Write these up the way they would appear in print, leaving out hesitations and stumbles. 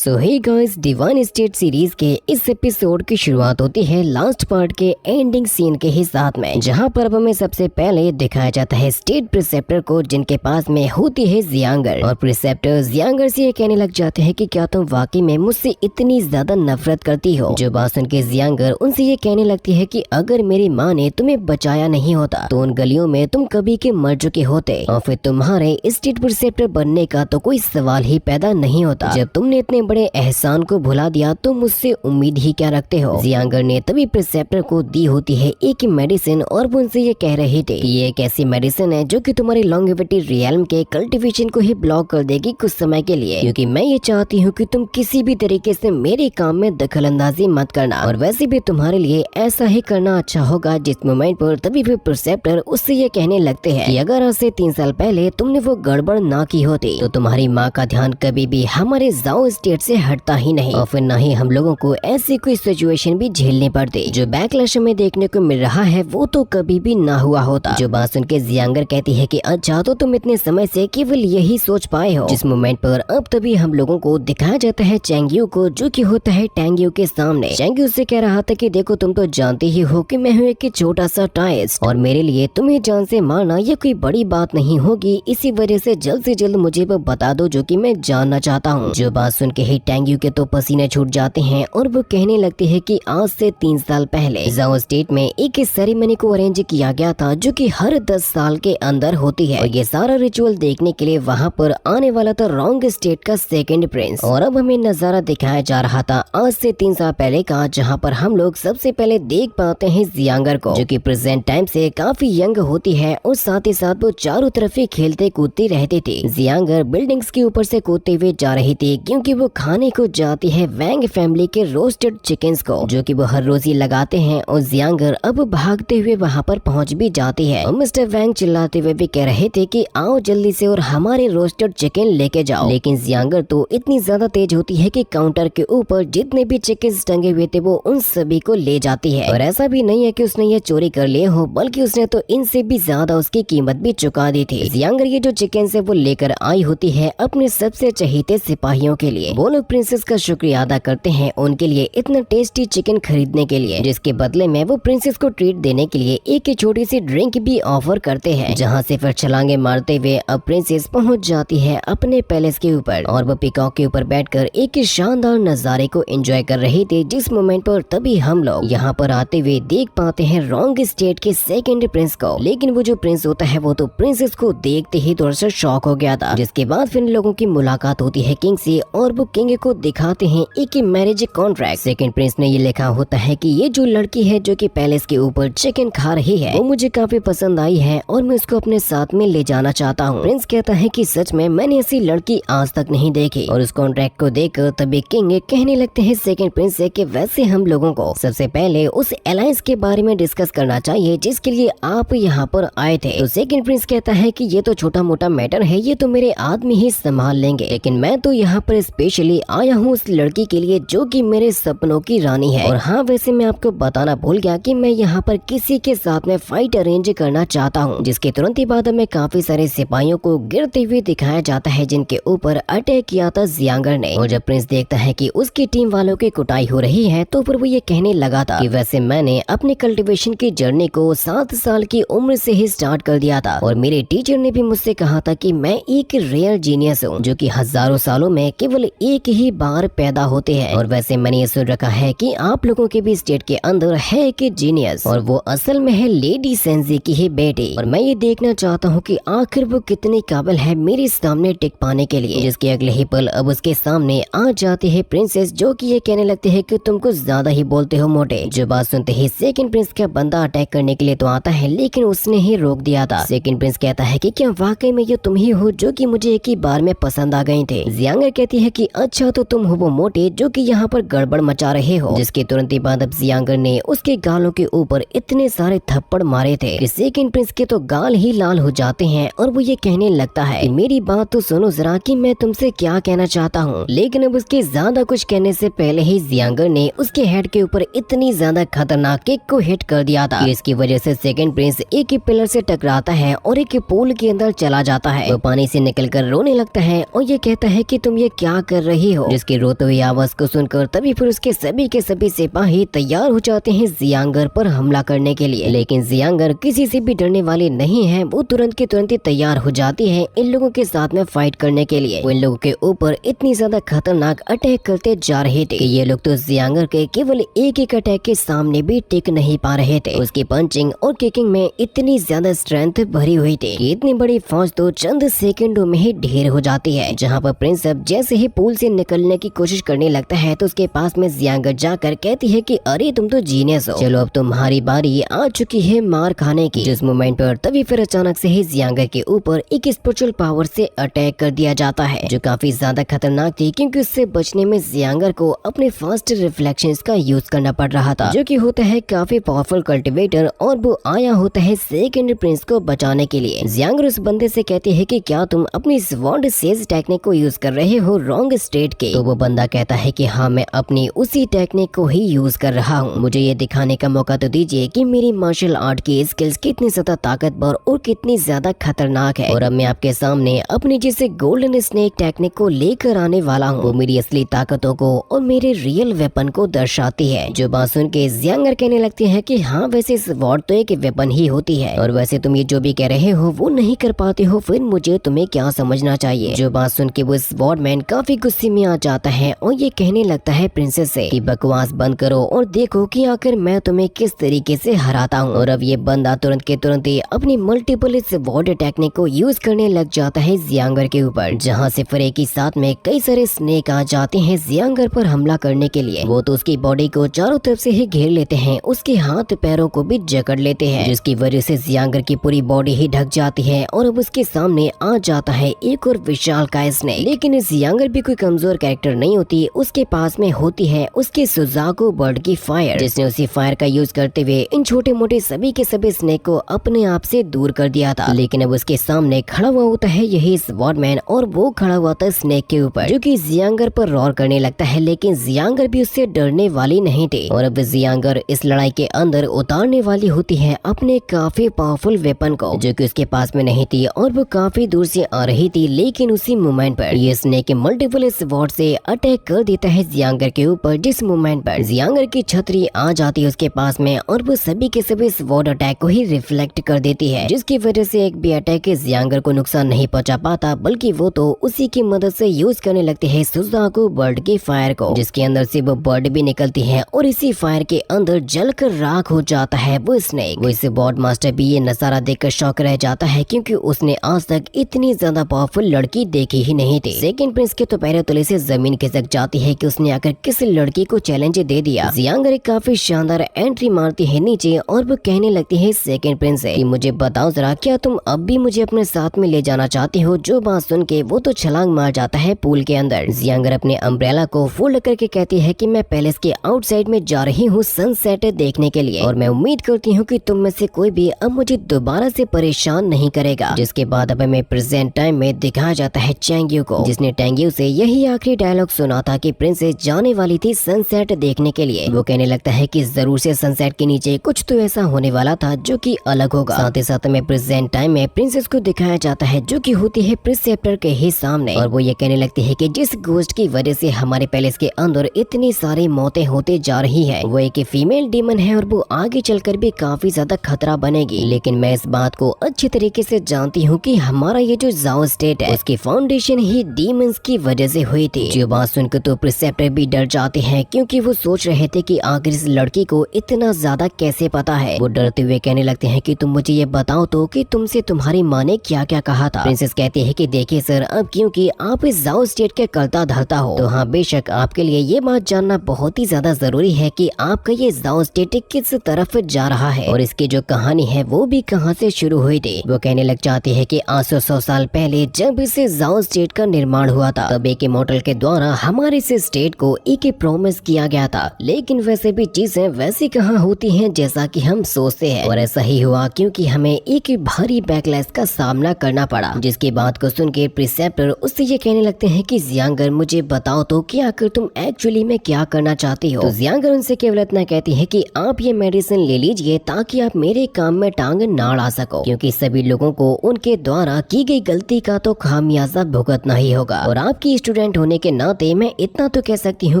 सो hey guys, divine state series के इस episode की शुरुआत होती है लास्ट पार्ट के एंडिंग सीन के ही साथ में, जहां पर अब हमें सबसे पहले दिखाया जाता है स्टेट प्रिसेप्टर को, जिनके पास में होती है जियांगर। और प्रिसेप्टर जियांगर से ये कहने लग जाते हैं कि क्या तुम वाकई में मुझसे इतनी ज्यादा नफरत करती हो। जो बात सुन के जियांगर उनसे ये कहने लगती है कि अगर मेरी माँ ने तुम्हें बचाया नहीं होता तो उन गलियों में तुम कभी के मर चुके होते और फिर तुम्हारे स्टेट प्रिसेप्टर बनने का तो कोई सवाल ही पैदा नहीं होता। जब तुमने इतने बड़े एहसान को भुला दिया तो मुझसे उम्मीद ही क्या रखते हो। जियांगर ने तभी प्रिसेप्टर को दी होती है एक मेडिसिन और वो उनसे ये कह रहे थे कि ये एक ऐसी मेडिसिन है जो कि तुम्हारी लॉन्गेविटी रियल्म के कल्टीवेशन को ही ब्लॉक कर देगी कुछ समय के लिए, क्योंकि मैं ये चाहती हूँ कि तुम किसी भी तरीके से मेरे काम में दखल अंदाजी मत करना, और वैसे भी तुम्हारे लिए ऐसा ही करना अच्छा होगा। जिस मोमेंट पर तभी फिर प्रिसेप्टर उससे ये कहने लगते हैं कि अगर आज से 3 साल पहले तुमने वो गड़बड़ ना की होती तो तुम्हारी माँ का ध्यान कभी भी हमारे जाओ स्टेट से हटता ही नहीं, और फिर न ही हम लोगों को ऐसी कोई सिचुएशन भी झेलनी पड़ती। जो बैकलैश हमें देखने को मिल रहा है वो तो कभी भी ना हुआ होता। जो बात सुन के जियांगर कहती है कि अच्छा तो तुम इतने समय से केवल यही सोच पाए हो। जिस मोमेंट पर अब तभी हम लोगों को दिखाया जाता है चैंग्यू को, जो कि होता है टैंग्यू के सामने। चैंग्यू से कह रहा था कि देखो तुम तो जानते ही हो कि मैं हूँ एक छोटा सा टाइस्ट, और मेरे लिए तुम्हें जान से मारना ये कोई बड़ी बात नहीं होगी। इसी वजह से जल्द मुझे वो बता दो जो कि मैं जानना चाहता हूँ। जो बात सुन के ही टैंग्यू के तो पसीने छूट जाते हैं और वो कहने लगती है कि आज से 3 साल पहले जाओ स्टेट में एक सेरेमनी को अरेंज किया गया था जो कि हर 10 साल के अंदर होती है, और ये सारा रिचुअल देखने के लिए वहाँ पर आने वाला था रॉन्ग स्टेट का सेकंड प्रिंस। और अब हमें नजारा दिखाया जा रहा था आज से 3 साल पहले का, जहाँ पर हम लोग सबसे पहले देख पाते हैं जियांगर को, जो कि प्रेजेंट टाइम से काफी यंग होती है और साथ ही साथ वो चारों तरफ ही खेलते कूदती रहती थी। जियांगर बिल्डिंग्स के ऊपर से कूदते हुए जा रही थी क्योंकि वो खाने को जाती है वैंग फैमिली के रोस्टेड चिकन्स को, जो कि वो हर रोज ही लगाते हैं। और जियांगर अब भागते हुए वहाँ पर पहुँच भी जाती है, और मिस्टर वैंग चिल्लाते हुए भी कह रहे थे कि आओ जल्दी से और हमारे रोस्टेड चिकन लेके जाओ। लेकिन जियांगर तो इतनी ज्यादा तेज होती है कि काउंटर के ऊपर जितने भी चिकन टंगे हुए थे वो उन सभी को ले जाती है। और ऐसा भी नहीं है कि उसने ये चोरी कर लिए हो, बल्कि उसने तो इनसे भी ज्यादा उसकी कीमत भी चुका दी थी। जियांगर ये जो चिकन है वो लेकर आई होती है अपने सबसे चहेते सिपाहियों के लिए। वो लोग प्रिंसेस का शुक्रिया अदा करते हैं उनके लिए इतना टेस्टी चिकन खरीदने के लिए, जिसके बदले में वो प्रिंसेस को ट्रीट देने के लिए एक छोटी सी ड्रिंक भी ऑफर करते हैं। जहां से फिर छलांगे मारते हुए अब प्रिंसेस पहुंच जाती है अपने पैलेस के ऊपर, और वो पिकॉक के ऊपर बैठकर एक शानदार नजारे को एंजॉय कर रही थी। जिस मोमेंट पर तभी हम लोग यहाँ पर आते हुए देख पाते हैं रॉन्ग स्टेट के सेकंड प्रिंस को। लेकिन वो जो प्रिंस होता है वो तो प्रिंसेस को देखते ही थोड़ा सा शॉक हो गया था। जिसके बाद फिर लोगों की मुलाकात होती है किंग से, और वो किंग को दिखाते हैं एक मैरिज कॉन्ट्रैक्ट। सेकंड प्रिंस ने ये लिखा होता है कि ये जो लड़की है जो कि पैलेस के ऊपर चिकन खा रही है वो मुझे काफी पसंद आई है और मैं उसको अपने साथ में ले जाना चाहता हूँ। प्रिंस कहता है कि सच में मैंने ऐसी लड़की आज तक नहीं देखी, और उस कॉन्ट्रैक्ट को देखकर तभी किंग कहने लगते हैं सेकंड प्रिंस से कि वैसे हम लोगों को सबसे पहले उस अलायंस के बारे में डिस्कस करना चाहिए जिसके लिए आप यहाँ पर आए थे। तो सेकंड प्रिंस कहता है कि ये तो छोटा मोटा मैटर है, ये तो मेरे आदमी ही संभाल लेंगे, लेकिन मैं तो यहाँ पर स्पेशली आया हूँ उस लड़की के लिए जो कि मेरे सपनों की रानी है। और हाँ, वैसे मैं आपको बताना भूल गया कि मैं यहाँ पर किसी के साथ में फाइट अरेंज करना चाहता हूँ। जिसके तुरंत ही बाद हमें काफी सारे सिपाहियों को गिरते हुए दिखाया जाता है जिनके ऊपर अटैक किया था जियांगर ने। और जब प्रिंस देखता है कि उसकी टीम वालों की कुटाई हो रही है तो फिर वो ये कहने लगा था कि वैसे मैंने अपने कल्टीवेशन की जर्नी को 7 साल की उम्र से ही स्टार्ट कर दिया था, और मेरे टीचर ने भी मुझसे कहा था कि मैं एक रेयर जीनियस हूँ जो कि हजारों सालों में केवल एक ही बार पैदा होते हैं। और वैसे मैंने ये सुन रखा है कि आप लोगों के भी स्टेट के अंदर है एक जीनियस, और वो असल में है लेडी सेंजी की ही बेटी, और मैं ये देखना चाहता हूँ कि आखिर वो कितनी काबिल है मेरे सामने टिक पाने के लिए। जिसके अगले ही पल अब उसके सामने आ जाती है प्रिंसेस, जो कि ये कहने लगते हैं कि तुम कुछ ज्यादा ही बोलते हो मोटे। जो बात सुनते ही सेकंड प्रिंस का बंदा अटैक करने के लिए तो आता है, लेकिन उसने ही रोक दिया था। सेकंड प्रिंस कहता है कि क्या वाकई में ये तुम ही हो जो कि मुझे एक ही बार में पसंद आ गए थे। जियांगर कहती है कि अच्छा तो तुम हो वो मोटे जो कि यहाँ पर गड़बड़ मचा रहे हो। जिसके तुरंत ही बाद अब जियांगर ने उसके गालों के ऊपर इतने सारे थप्पड़ मारे थे कि सेकंड प्रिंस के तो गाल ही लाल हो जाते हैं, और वो ये कहने लगता है कि मेरी बात तो सुनो जरा कि मैं तुमसे क्या कहना चाहता हूँ। लेकिन अब उसके ज्यादा कुछ कहने से पहले ही जियांगर ने उसके हेड के ऊपर इतनी ज्यादा खतरनाक किक को हिट कर दिया था, इसकी वजह से सेकंड प्रिंस एक ही पिलर से टकराता है और एक पूल के अंदर चला जाता है। वो पानी से निकलकर रोने लगता है और ये कहता है कि तुम ये क्या कर रही हो, जिसकी रोते हुई आवाज को सुनकर तभी फिर उसके सभी के सभी सिपाही तैयार हो जाते हैं जियांगर पर हमला करने के लिए। लेकिन जियांगर किसी से भी डरने वाली नहीं है, वो तुरंत के तुरंत ही तैयार हो जाती है इन लोगों के साथ में फाइट करने के लिए। वो इन लोगों के ऊपर इतनी ज्यादा खतरनाक अटैक करते जा रहे थे कि ये लोग तो जियांगर के केवल एक एक अटैक के सामने भी टिक नहीं पा रहे थे। उसकी पंचिंग और किकिंग में इतनी ज्यादा स्ट्रेंथ भरी हुई थी कि इतनी बड़ी फौज तो चंद सेकंडों में ही ढेर हो जाती है। जहाँ पर प्रिंस अब जैसे ही पूल से निकलने की कोशिश करने लगता है तो उसके पास में जियांगर जाकर कहती है कि अरे तुम तो जीनियस हो, चलो अब तुम्हारी बारी आ चुकी है मार खाने की। जिस मोमेंट पर तभी फिर अचानक से ही जियांगर के ऊपर एक स्पिरिचुअल पावर से अटैक कर दिया जाता है, जो काफी ज्यादा खतरनाक थी क्योंकि उससे बचने में जियांगर को अपने फास्ट रिफ्लेक्शंस का यूज करना पड़ रहा था, जो कि होता है काफी पावरफुल कल्टिवेटर, और वो आया होता है सेकंड प्रिंस को बचाने के लिए। जियांगर उस बंदे से कहती है कि क्या तुम अपनी स्वॉर्ड सेज टेक्निक को यूज कर रहे हो रॉन्ग स्टेट के? तो वो बंदा कहता है कि हाँ, मैं अपनी उसी टेक्निक को ही यूज कर रहा हूँ, मुझे ये दिखाने का मौका तो दीजिए कि मेरी मार्शल आर्ट की स्किल्स कितनी ज्यादा ताकतवर और कितनी ज्यादा खतरनाक है। और अब मैं आपके सामने अपनी जिसे गोल्डन स्नेक टेक्निक को लेकर आने वाला हूँ, वो मेरी असली ताकतों को और मेरे रियल वेपन को दर्शाती है। जो बात सुन के जियांगर कहने लगती है कि हाँ, वैसे स्वॉर्ड तो एक वेपन ही होती है, और वैसे तुम ये जो भी कह रहे हो वो नहीं कर पाते हो, फिर मुझे तुम्हें क्या समझना चाहिए। जो बात सुन के वो स्वॉर्ड मैन काफी गुस्से में आ जाता है और ये कहने लगता है प्रिंसेस से कि बकवास बंद करो और देखो कि आखिर मैं तुम्हें किस तरीके से हराता हूँ। और अब ये बंदा तुरंत के तुरंत ही अपनी मल्टीपल स्वॉर्ड टेक्निक को यूज करने लग जाता है जियांगर के ऊपर, जहाँ से फिर एक ही साथ में कई सारे स्नेक आ जाते हैं जियांगर पर हमला करने के लिए। वो तो उसकी बॉडी को चारों तरफ से ही घेर लेते हैं, उसके हाथ पैरों को भी जकड़ लेते हैं, जिसकी वजह से जियांगर की पूरी बॉडी ही ढक जाती है। और अब उसके सामने आ जाता है एक और विशाल का स्नेक। लेकिन जियांगर भी कोई कमजोर कैरेक्टर नहीं होती, उसके पास में होती है उसके सुजाको बर्ड की फायर, जिसने उसी फायर का यूज करते हुए इन छोटे मोटे सभी के सभी स्नेक को अपने आप से दूर कर दिया था। लेकिन अब उसके सामने खड़ा हुआ होता है यही स्वॉर्डमैन, और वो खड़ा हुआ था स्नेक के ऊपर, जो कि जियांगर पर रॉर करने लगता है। लेकिन जियांगर भी उससे डरने वाली नहीं थी, और अब जियांगर इस लड़ाई के अंदर उतारने वाली होती है अपने काफी पावरफुल वेपन को, जो कि उसके पास में नहीं थी और वो काफी दूर से आ रही थी। लेकिन उसी मोमेंट पर ये स्नेक मल्टीपल स्वॉर्ड से अटैक कर देता है जियांगर के ऊपर, जिस मोमेंट पर जियांगर की छतरी आ जाती है उसके पास में, और वो सभी के सभी स्वॉर्ड अटैक को ही रिफ्लेक्ट कर देती है, जिसकी वजह से एक भी अटैक जियांगर को नुकसान नहीं पहुंचा पाता, बल्कि वो तो उसी की मदद से यूज करने लगते हैं सुजाको बर्ड की फायर को, जिसके अंदर से वो बर्ड भी निकलती है और इसी फायर के अंदर जलकर राख हो जाता है वो स्नेक। वो इस बॉर्ड मास्टर भी ये नजारा देखकर शौक रह जाता है, क्योंकि उसने आज तक इतनी ज्यादा पावरफुल लड़की देखी ही नहीं थी। सेकंड प्रिंस के तो पैरों तले से जमीन खिसक जाती है कि उसने आकर किस लड़की को चैलेंज दे दिया। जियांगर एक काफी शानदार एंट्री मारती है नीचे, और वो कहने लगती है सेकंड प्रिंस से कि मुझे बताओ जरा, क्या तुम अब भी मुझे अपने साथ में ले जाना चाहती हो? जो बात सुन के वो तो छलांग मार जाता है पूल के अंदर। जियांगर अपने अम्ब्रेला को फोल्ड करके कहती है कि मैं पैलेस के आउटसाइड में जा रही हूँ सनसेट देखने के लिए, और मैं उम्मीद करती हूँ कि तुम में से कोई भी अब मुझे दोबारा से परेशान नहीं करेगा। जिसके बाद अब हमें प्रेजेंट टाइम में दिखाया जाता है चैंग्यू को, जिसने टैंग्यू से यही आखिरी डायलॉग सुना था कि प्रिंसेस जाने वाली थी सनसेट देखने के लिए। वो कहने लगता है कि जरूर से सनसेट के नीचे कुछ तो ऐसा होने वाला था जो कि अलग होगा। साथ ही साथ में प्रेजेंट टाइम में प्रिंसेस को दिखाया जाता है जो कि होती है प्रिसेप्टर के ही सामने, और वो ये कहने लगती है कि जिस गोस्ट की वजह से हमारे पैलेस के अंदर इतनी सारी मौतें होते जा रही है, वो एक फीमेल डीमन है और वो आगे चलकर भी काफी ज्यादा खतरा बनेगी। लेकिन मैं इस बात को अच्छी तरीके से जानती हूँ कि हमारा ये जो जाओ स्टेट है उसकी फाउंडेशन ही डीमंस की वजह से हुई थी। जो बात सुनकर तो प्रिसेप्टर भी डर जाते हैं, क्योंकि वो सोच रहे थे कि आखिर इस लड़की को इतना ज्यादा कैसे पता है। वो डरते हुए कहने लगते हैं कि तुम मुझे ये बताओ तो कि तुमसे तुम्हारी माँ ने क्या क्या कहा था। प्रिंसेस कहती है कि देखिए सर, अब क्योंकि आप इस जाओ स्टेट के करता धरता हो, तो हाँ बेशक आपके लिए ये बात जानना बहुत ही ज्यादा जरूरी है कि आपका ये जाओ स्टेट किस तरफ जा रहा है और इसकी जो कहानी है वो भी कहाँ से शुरू हुई थी। वो कहने लग जाती है कि 800 साल पहले जब इस जाओ स्टेट का निर्माण हुआ था, तब एक इमॉर्टल के द्वारा हमारे इस स्टेट को एक प्रॉमिस किया गया था। लेकिन वैसे भी चीजें वैसी कहाँ होती हैं जैसा कि हम सोचते हैं, और ऐसा ही हुआ क्योंकि हमें एक भारी बैकलैश का सामना करना पड़ा। जिसकी बात को सुन के प्रिसेप्टर उससे ये कहने लगते हैं कि जियांगर मुझे बताओ तो कि आखिर तुम एक्चुअली में क्या करना चाहती हो। तो जियांगर उनसे केवल इतना कहती है कि आप ये मेडिसिन ले लीजिए ताकि आप मेरे काम में टांग ना अड़ा सको, क्योंकि सभी लोगों को उनके द्वारा की गई गलती का तो खामियाजा भुगतना ही होगा, और आपकी स्टूडेंट स्टूडेंट होने के नाते मैं इतना तो कह सकती हूँ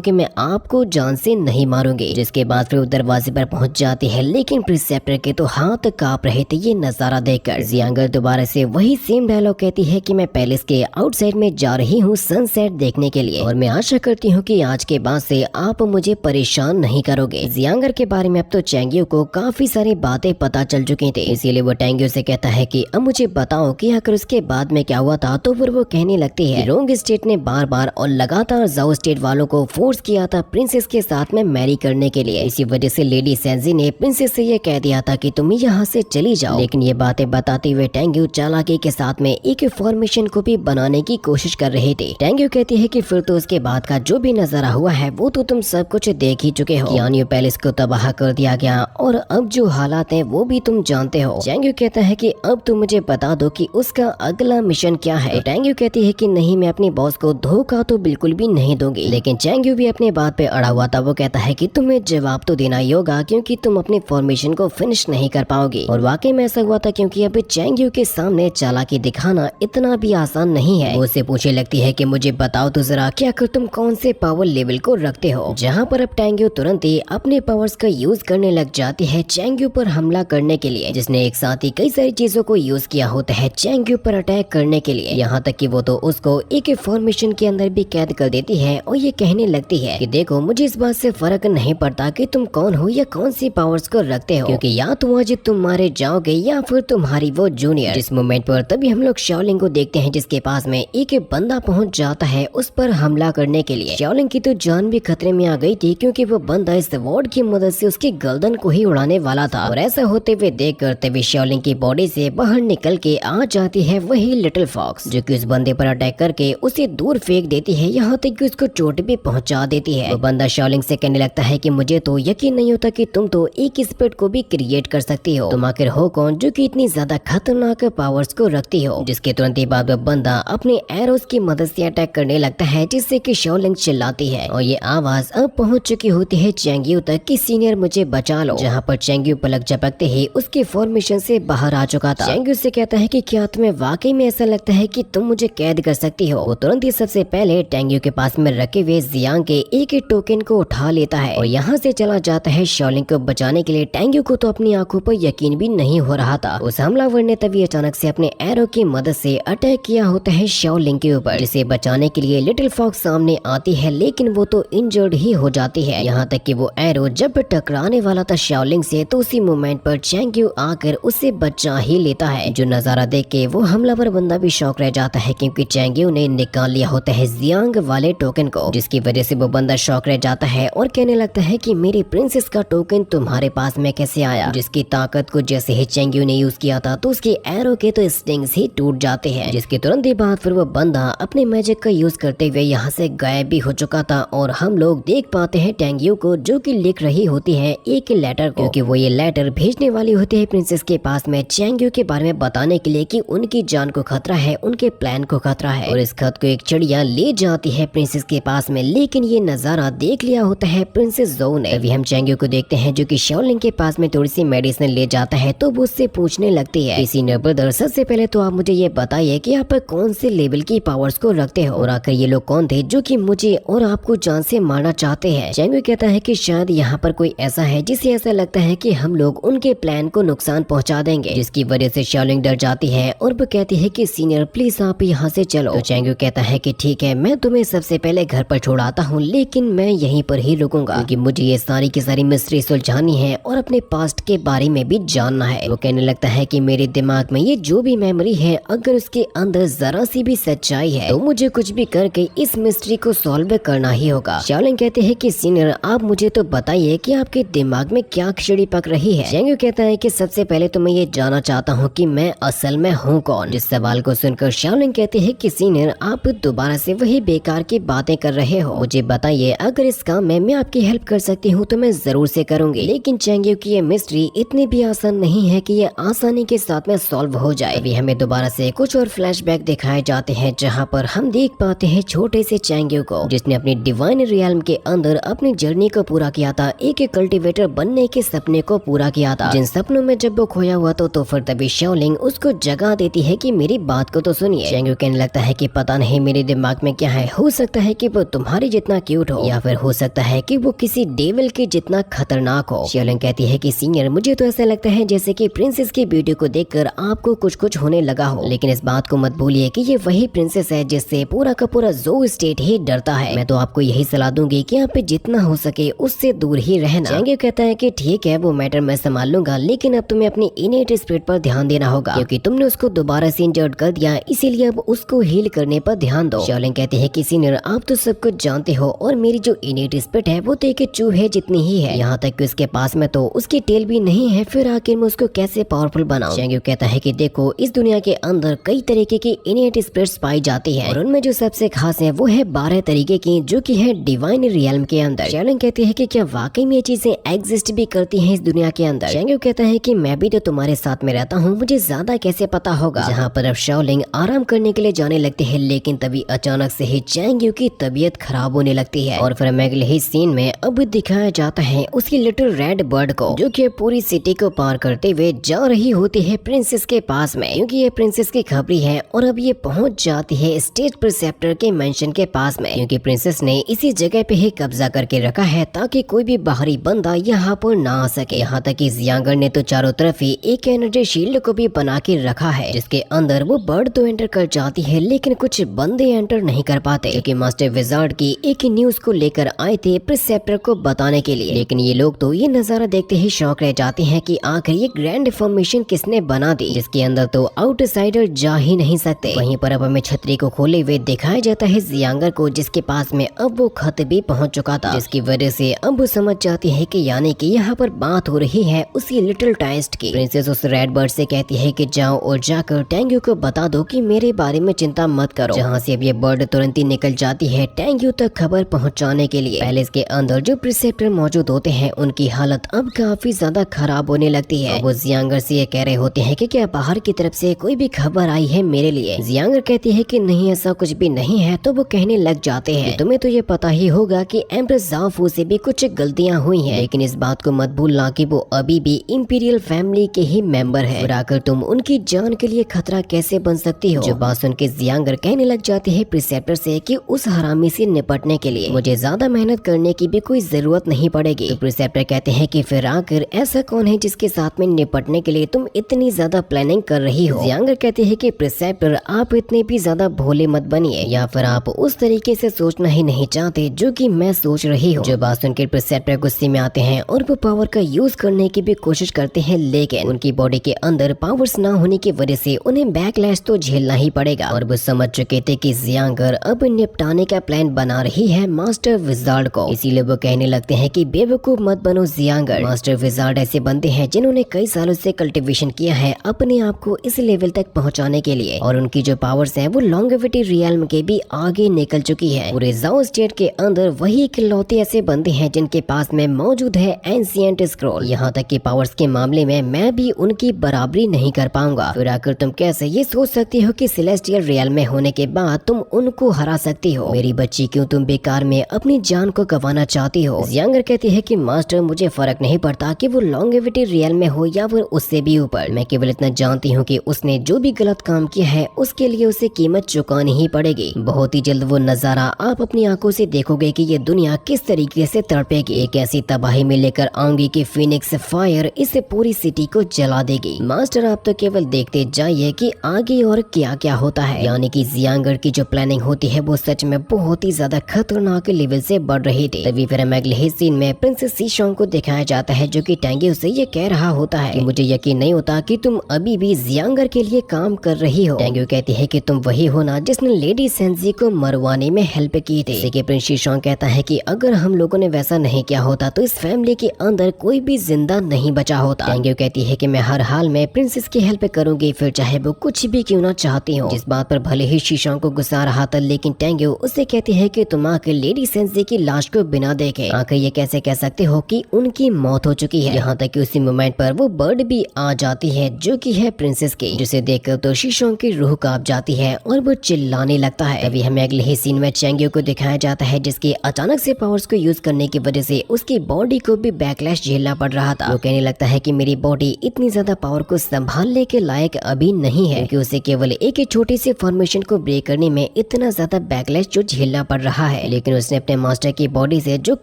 कि मैं आपको जान से नहीं मारूंगी। जिसके बाद फिर वो दरवाजे पर पहुंच जाती है, लेकिन प्रिंसेप्टर के तो हाथ कांप रहे थे ये नजारा देखकर। जियांगर दोबारा से वही सेम डायलॉग कहती है कि मैं पैलेस के आउटसाइड में जा रही हूँ सनसेट देखने के लिए, और मैं आशा करती हूँ कि आज के बाद से आप मुझे परेशान नहीं करोगे। जियांगर के बारे में अब तो चैंग्यू को काफी सारी बातें पता चल चुकी थी, इसीलिए वो टैंग्यू से कहता है कि अब मुझे बताओ कि आखिर उसके बाद में क्या हुआ था। तो फिर वो कहने लगती है रोंग स्टेट ने बार बार और लगातार जाओ स्टेट वालों को फोर्स किया था प्रिंसेस के साथ में मैरी करने के लिए। इसी वजह से लेडी सेंजी ने प्रिंसेस से ये कह दिया था कि तुम यहाँ से चली जाओ। लेकिन ये बातें बताते हुए टैंग्यू चालाकी के साथ में एक फॉर्मेशन को भी बनाने की कोशिश कर रहे थे। टैंग्यू कहती है कि फिर तो उसके बाद का जो भी नजारा हुआ है वो तो तुम सब कुछ देख ही चुके हो। यानियो पैलेस को तबाह कर दिया गया और अब जो हालात हैं वो भी तुम जानते हो। टैंग्यू कहता है कि अब तुम मुझे बता दो कि उसका अगला मिशन क्या है। तो टैंग्यू कहती है कि नहीं, मैं अपनी बॉस को धोखा तो बिल्कुल भी नहीं दूंगी। लेकिन चैंग्यू भी अपने बात पे अड़ा हुआ था। वो कहता है कि तुम्हें जवाब तो देना ही होगा क्योंकि तुम अपनी फॉर्मेशन को फिनिश नहीं कर पाओगे। और वाकई में ऐसा हुआ था क्योंकि अब चैंग्यू के सामने चालाकी दिखाना इतना भी आसान नहीं है। वो उससे पूछने लगती है कि मुझे बताओ तो जरा कि आखिर तुम कौन से पावर लेवल को रखते हो। जहाँ पर अब टैंग्यू तुरंत ही अपने पावर्स का यूज करने लग जाती है चैंग्यू पर हमला करने के लिए, जिसने एक साथ ही कई सारी चीजों को यूज किया होता है चैंग्यू पर अटैक करने के लिए। यहाँ तक कि वो तो उसको एक फॉर्मेशन के अंदर भी कैद कर देती है और ये कहने लगती है कि देखो मुझे इस बात से फर्क नहीं पड़ता कि तुम कौन हो या कौन सी पावर्स को रखते हो, क्योंकि या तो आज तुम मारे जाओगे या फिर तुम्हारी वो जूनियर। जिस मोमेंट पर तभी हम लोग शाओलिंग को देखते हैं जिसके पास में एक बंदा पहुंच जाता है उस पर हमला करने के लिए। शाओलिंग की तो जान भी खतरे में आ गई थी क्योंकि वो बंदा इस वॉर्ड की मदद से उसकी गर्दन को ही उड़ाने वाला था। और ऐसा होते हुए देख कर तभी शाओलिंग की बॉडी से बाहर निकल के आ जाती है वही लिटिल फॉक्स, जो कि उस बंदे पर अटैक करके उसे दूर फेंक देती है, यहाँ तक कि उसको चोट भी पहुंचा देती है। वो बंदा शाओलिंग से कहने लगता है कि मुझे तो यकीन नहीं होता कि तुम तो एक स्पिरिट को भी क्रिएट कर सकती हो। तुम आखिर हो कौन जो कि इतनी ज्यादा खतरनाक पावर्स को रखती हो। जिसके तुरंत ही बाद वो बंदा अपने एरोस की मदद से अटैक करने लगता है, जिससे कि शाओलिंग चिल्लाती है और ये आवाज अब पहुंच चुकी होती है चैंग्यू तक कि सीनियर मुझे बचा लो। जहाँ पर चैंग्यू पलक झपकते ही उसके फॉर्मेशन से बाहर आ चुका था। चैंग्यू से कहता है कि क्या तुम्हें वाकई में ऐसा लगता है कि तुम मुझे कैद कर सकती हो। वो तुरंत ही सबसे पहले टैंग्यू के पास में रखे हुए जियांग के एक टोकन को उठा लेता है और यहाँ से चला जाता है शाओलिंग को बचाने के लिए। टैंग्यू को तो अपनी आंखों पर यकीन भी नहीं हो रहा था। उस हमलावर ने तभी अचानक से अपने एरो की मदद से अटैक किया होता है शाओलिंग के ऊपर, जिसे बचाने के लिए लिटिल फॉक्स सामने आती है, लेकिन वो तो इंजर्ड ही हो जाती है। यहाँ तक कि वो एरो जब टकराने वाला था शाओलिंग से तो उसी मोमेंट पर चैंग्यू आकर उसे बचा ही लेता है। जो नजारा देख के वो हमलावर बंदा भी शौक रह जाता है क्योंकि चैंग्यू ने निकाल लिया होता है जियांग वाले टोकन को, जिसकी वजह से वो बंदा शौक रह जाता है और कहने लगता है कि मेरी प्रिंसेस का टोकन तुम्हारे पास में कैसे आया। जिसकी ताकत को जैसे ही चैंग्यू ने यूज किया था तो उसके एरो के तो स्टिंग्स ही टूट जाते हैं। जिसके तुरंत ही बाद फिर वो बंदा अपने मैजिक का यूज करते हुए यहाँ से गायब भी हो चुका था और हम लोग देख पाते हैं टैंग्यू को जो कि लिख रही होती है एक लेटर को, क्योंकि वो ये लेटर भेजने वाली होती है प्रिंसेस के पास में चैंग्यू के बारे में बताने के लिए कि उनकी जान को खतरा है, उनके प्लान को खतरा है। और इस खत को एक चिड़िया ले जाती है प्रिंसेस के पास में, लेकिन ये नजारा देख लिया होता है प्रिंसेस जोउ ने। अभी हम चैंग्यू को देखते हैं जो कि शाओलिंग के पास में थोड़ी सी मेडिसिन ले जाता है तो वो उससे पूछने लगती है सीनियर ब्रदर सबसे पहले तो आप मुझे ये बताइए कि आप कौन से लेवल की पावर्स को रखते हो और आखिर ये लोग कौन थे जो कि मुझे और आपको जान से मारना चाहते हैं। चैंग्यू कहता है कि शायद यहाँ पर कोई ऐसा है जिसे ऐसा लगता है कि हम लोग उनके प्लान को नुकसान पहुँचा देंगे, जिसकी वजह से शाओलिंग डर जाती है और वो कहती है कि सीनियर प्लीज आप यहाँ से चलो। तो चैंग्यू कहता है कि ठीक है मैं तुम्हें सबसे पहले घर पर छोड़ाता हूँ, लेकिन मैं यहीं पर ही रुकूंगा क्योंकि मुझे ये सारी की सारी मिस्ट्री सुलझानी है और अपने पास्ट के बारे में भी जानना है। वो कहने लगता है कि मेरे दिमाग में ये जो भी मेमोरी है अगर उसके अंदर जरा सी भी सच्चाई है तो मुझे कुछ भी करके इस मिस्ट्री को सॉल्व करना ही होगा। शाओलिंग कहते हैं कि सीनियर आप मुझे तो बताइए कि आपके दिमाग में क्या खिचड़ी पक रही है। चैंग्यू कहता है कि सबसे पहले तो मैं ये जानना चाहता हूँ कि मैं असल में हूँ कौन। जिस सवाल को सुनकर शाओलिंग कहते हैं कि सीनियर आप दोबारा से वही बेकार की बातें कर रहे हो, मुझे बताइए अगर इस काम में मैं आपकी हेल्प कर सकती हूँ तो मैं जरूर से करूंगी। लेकिन चैंग्यू की ये मिस्ट्री इतनी भी आसान नहीं है कि ये आसानी के साथ में सॉल्व हो जाए। अभी हमें दोबारा से कुछ और फ्लैशबैक दिखाए जाते हैं जहाँ पर हम देख पाते हैं छोटे से चैंग्यू को जिसने अपनी डिवाइन रियल्म के अंदर अपनी जर्नी को पूरा किया था, एक कल्टीवेटर बनने के सपने को पूरा किया था। जिन सपनों में जब वो खोया हुआ तो फिर तभी शाओलिंग उसको जगा देती है कि मेरी बात को तो सुनिए। चैंग्यू कहने लगता है कि पता नहीं मेरे दिमाग दिमाग में क्या है, हो सकता है कि वो तुम्हारे जितना क्यूट हो या फिर हो सकता है कि वो किसी डेविल के जितना खतरनाक हो। शिवलिंग कहती है कि सीनियर, मुझे तो ऐसा लगता है जैसे कि प्रिंसेस की ब्यूटी को देखकर आपको कुछ कुछ होने लगा हो, लेकिन इस बात को मत भूलिए कि ये वही प्रिंसेस है जिससे पूरा का पूरा जो स्टेट ही डरता है। मैं तो आपको यही सलाह दूंगी कि यहाँ पे जितना हो सके उससे दूर ही रहना। चैंग यूक कहता है कि ठीक है, वो मैटर मैं संभाल लूंगा, लेकिन अब तुम्हें अपनी इनेट स्पिरिट पर ध्यान देना होगा क्योंकि तुमने उसको दोबारा से इंजर्ड कर दिया, इसीलिए अब उसको हील करने पर ध्यान दो। शिवलिंग कहती है कि सीनियर, आप तो सब कुछ जानते हो और मेरी जो इनेट स्पिरिट है वो तो एक चूहे जितनी ही है, यहाँ तक कि उसके पास में तो उसकी टेल भी नहीं है, फिर आखिर मैं उसको कैसे पावरफुल बनाऊं। चैंग यूक कहता है कि देखो, इस दुनिया के अंदर कई तरीके की इनेट स्पिरिट्स पाई जाती है और उनमें जो सबसे खास है वो है 12 तरीके की, जो कि है डिवाइन रियल्म के अंदर। शिवलिंग कहती है कि क्या वाकई में ये चीजें एग्जिस्ट भी करती हैं इस दुनिया के अंदर। चैंग यूक कहता है कि मैं भी तो तुम्हारे साथ में रहता हूँ, मुझे ज्यादा कैसे पता होगा। जहाँ पर अब शिवलिंग आराम करने के लिए जाने लगती है, लेकिन तभी अचानक से ही चैंग यूक की तबीयत खराब होने लगती है और फिर अगले ही सीन में अब दिखाया जाता है उसकी लिटिल रेड बर्ड को, जो कि पूरी सिटी को पार करते हुए जा रही होती है प्रिंसेस के पास में, क्योंकि ये प्रिंसेस की खबरी है और अब ये पहुंच जाती है स्टेट प्रिसेप्टर के मेंशन के पास में, क्योंकि प्रिंसेस ने इसी जगह पे ही कब्जा करके रखा है ताकि कोई भी बाहरी बंदा यहाँ पर ना आ सके। यहाँ तक कि जियांगर ने तो चारों तरफ ही एक एनर्जी शील्ड को भी बना के रखा है, जिसके अंदर वो बर्ड तो एंटर कर जाती है, लेकिन कुछ बंदे एंटर नहीं कर पाते क्योंकि मास्टर विजार्ड की एक न्यूज को लेकर आए थे प्रिसेप्टर को बताने के लिए। लेकिन ये लोग तो ये नजारा देखते ही शौक रह जाते हैं कि आखिर ये ग्रैंड फॉर्मेशन किसने बना दी, जिसके अंदर तो आउटसाइडर जा ही नहीं सकते। वहीं पर अब हमें छतरी को खोले हुए दिखाया जाता है जियांगर को, जिसके पास में अब वो खत भी पहुंच चुका था, जिसकी वजह से अब वो समझ जाती है कि यानी कि यहाँ पर बात हो रही है उसी लिटिल टाइस्ट की। प्रिंसेस उस रेड बर्ड से कहती है कि जाओ और जाकर टैंग्यू को बता दो कि मेरे बारे में चिंता मत करो। जहाँ से अब ये बर्ड तुरंत ही निकल जाती है टैंग्यू तक खबर पहुँचाने के लिए। पैलेस के अंदर जो प्रिसेप्टर मौजूद होते हैं उनकी हालत अब काफी ज्यादा खराब होने लगती है। वो जियांगर से ये कह रहे होते हैं कि क्या बाहर की तरफ से कोई भी खबर आई है मेरे लिए। जियांगर कहती है कि नहीं, ऐसा कुछ भी नहीं है। तो वो कहने लग जाते हैं कि तुम्हें तो ये पता ही होगा कि एम्प्रेस ज़ाओफू से भी कुछ गलतियां हुई हैं, लेकिन इस बात को मत भूलना कि वो अभी भी इंपीरियल फैमिली के ही मेंबर है, और आकर तुम उनकी जान के लिए खतरा कैसे बन सकती हो। जो बात सुन के जियांगर कहने लग जाती है प्रिसेप्टर से कि उस हरामी से निपटने के लिए मुझे ज्यादा मेहनत करने की भी कोई जरूरत नहीं पड़ेगी। तो प्रिसेप्टर कहते हैं कि फिर आकर ऐसा कौन है जिसके साथ में निपटने के लिए तुम इतनी ज्यादा प्लानिंग कर रही हो। जियांगर कहते हैं कि प्रिसेप्टर, आप इतने भी ज्यादा भोले मत बनिए, या फिर आप उस तरीके से सोचना ही नहीं चाहते जो कि मैं सोच रही हूँ। जो बात सुनकर प्रिसेप्टर गुस्से में आते हैं और वो पावर का यूज करने की भी कोशिश करते हैं, लेकिन उनकी बॉडी के अंदर पावर्स ना होने की वजह से उन्हें बैकलैश तो झेलना ही पड़ेगा। और वो समझ चुके थे कि जियांगर अब निपटाने का प्लान बना रही है मास्टर विजार्ड को, इसीलिए वो कहने लगते हैं कि बेवकूफ मत बनो जियांगर। मास्टर विजार्ड ऐसे बनते हैं जिन्होंने कई सालों से कल्टीवेशन किया है अपने आप को इस लेवल तक पहुंचाने के लिए, और उनकी जो पावर्स हैं वो लॉन्गेविटी रियल्म के भी आगे निकल चुकी है। पूरे जाओ स्टेट के अंदर वही इकलौते ऐसे बंदे हैं जिनके पास में मौजूद है एंशिएंट स्क्रॉल। यहाँ तक कि पावर्स के मामले में मैं भी उनकी बराबरी नहीं कर पाऊंगा। फिर आकर तुम कैसे ये सोच सकती हो कि सेलेस्टियल रियल्म में होने के बाद तुम उनको हरा सकती हो। मेरी बच्ची, क्यों तुम बेकार में अपनी जान को गंवाना चाहती हो। जियांगर कहती है कि मास्टर, मुझे फर्क नहीं पड़ता कि वो लॉन्गेविटी रियल्म में हो या फिर उससे भी ऊपर, मैं केवल इतना जानती हूँ कि उसने जो भी गलत काम किया है उसके लिए उसे कीमत चुकानी ही पड़ेगी। बहुत ही जल्द वो नजारा आप अपनी आंखों से देखोगे कि ये दुनिया किस तरीके से तड़पेगी। एक ऐसी तबाही में लेकर आऊंगी कि फिनिक्स फायर इस पूरी सिटी को जला देगी। मास्टर, आप तो केवल देखते जाइए कि आगे और क्या क्या होता है। यानी कि जियांगर की जो प्लानिंग होती है वो सच में बहुत ही ज्यादा खतरनाक लेवल से बढ़ रही थी। तभी फिर अगले ही सीन में प्रिंसेस सीशोंग को दिखाया जाता है, जो कि टैंग्यू से ये कह रहा होता है कि मुझे यकीन नहीं होता कि तुम अभी भी जियांगर के लिए काम कर रही हो। टैंग्यू कहती है कि तुम वही हो ना जिसने लेडी सेंजी को मरवाने में हेल्प की थी। जैसे कि प्रिंस सीशोंग कहता है कि अगर हम लोगों ने वैसा नहीं किया होता तो इस फैमिली के अंदर कोई भी जिंदा नहीं बचा होता। टैंग्यू कहती है कि मैं हर हाल में प्रिंसेस की हेल्प करूंगी, फिर चाहे वो कुछ भी क्यों ना चाहती हो। जिस बात पर भले ही सीशोंग को गुस्सा रहा था, लेकिन टैंग्यू उससे कहती है कि तुम आकर लेडी सेंजी की लाश को बिना देखे आकर ये कैसे कह सकते हो कि उनकी मौत हो चुकी है। यहाँ तक कि उसी मोमेंट पर वो बर्ड भी आ जाती है जो कि है प्रिंसेस की, जिसे देखकर तो सीशोंग की रूह कांप जाती है और वो चिल्लाने लगता है। तभी हमें अगले ही सीन में चैंग्यू को दिखाया जाता है, जिसके अचानक से पावर्स को यूज करने की वजह से उसकी बॉडी को भी बैकलैश झेलना पड़ रहा था। वो कहने लगता है कि मेरी बॉडी इतनी ज्यादा पावर को संभालने के लायक अभी नहीं है, क्योंकि उसे केवल एक छोटी सी फॉर्मेशन को ब्रेक करने में उन्हें इतना ज्यादा बैकलैश जो झेलना पड़ रहा है, लेकिन उसने अपने मास्टर की बॉडी से जो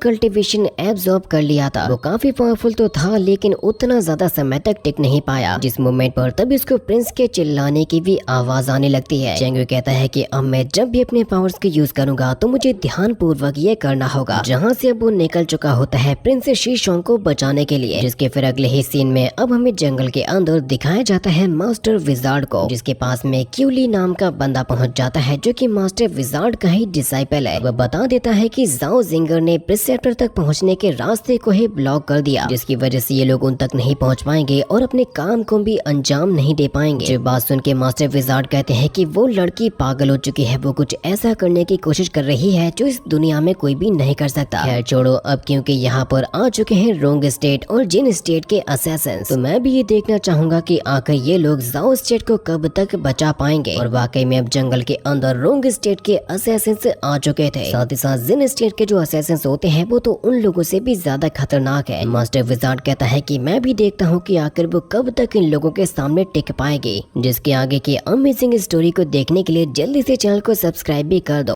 कल्टीवेशन एब्जॉर्ब कर लिया था वो काफी पावरफुल तो था, लेकिन उतना ज्यादा समय तक टिक नहीं पाया। जिस मोमेंट पर तभी उसको प्रिंस के चिल्लाने की भी आवाज आने लगती है। चेंगू कहता है कि अब मैं जब भी अपने पावर्स को यूज करूंगा तो मुझे ध्यान पूर्वक ये करना होगा। जहाँ से अब वो निकल चुका होता है प्रिंस शी शोंग को बचाने के लिए, जिसके फिर अगले ही सीन में अब हमें जंगल के अंदर दिखाया जाता है मास्टर विजार्ड को, जिसके पास में क्यूली नाम का बंदा पहुंच जाता है जो कि मास्टर विजार्ड का ही डिसाइपल है। वह बता देता है कि जाओ जिंगर ने प्रिसेप्टर तक पहुंचने के रास्ते को ही ब्लॉक कर दिया, जिसकी वजह से ये लोग उन तक नहीं पहुंच पाएंगे और अपने काम को भी अंजाम नहीं दे पाएंगे। जो बात सुन के मास्टर विजार्ड कहते हैं कि वो लड़की पागल हो चुकी है, वो कुछ ऐसा करने की कोशिश कर रही है जो इस दुनिया में कोई भी नहीं कर सकता। खैर छोड़ो, अब क्योंकि यहाँ पर आ चुके हैं रोंग स्टेट और जिन स्टेट के असैसिन्स, तो मैं भी ये देखना चाहूंगा कि आखिर ये लोग जाओ स्टेट को कब तक बचा पाएंगे। और वाकई में अब जंगल के अंदर रोंग स्टेट के असैसिन्स आ चुके थे। साथ ही साथ जिन स्टेट के जो असैसिन्स होते हैं वो तो उन लोगों से भी ज्यादा खतरनाक है। मास्टर विजार्ड कहता है कि मैं भी देखता हूँ कि आखिर वो कब तक इन लोगों के सामने टिक पाएगी। जिसके आगे की अमेजिंग स्टोरी को देखने के लिए जल्दी से चैनल को सब्सक्राइब भी कर दो।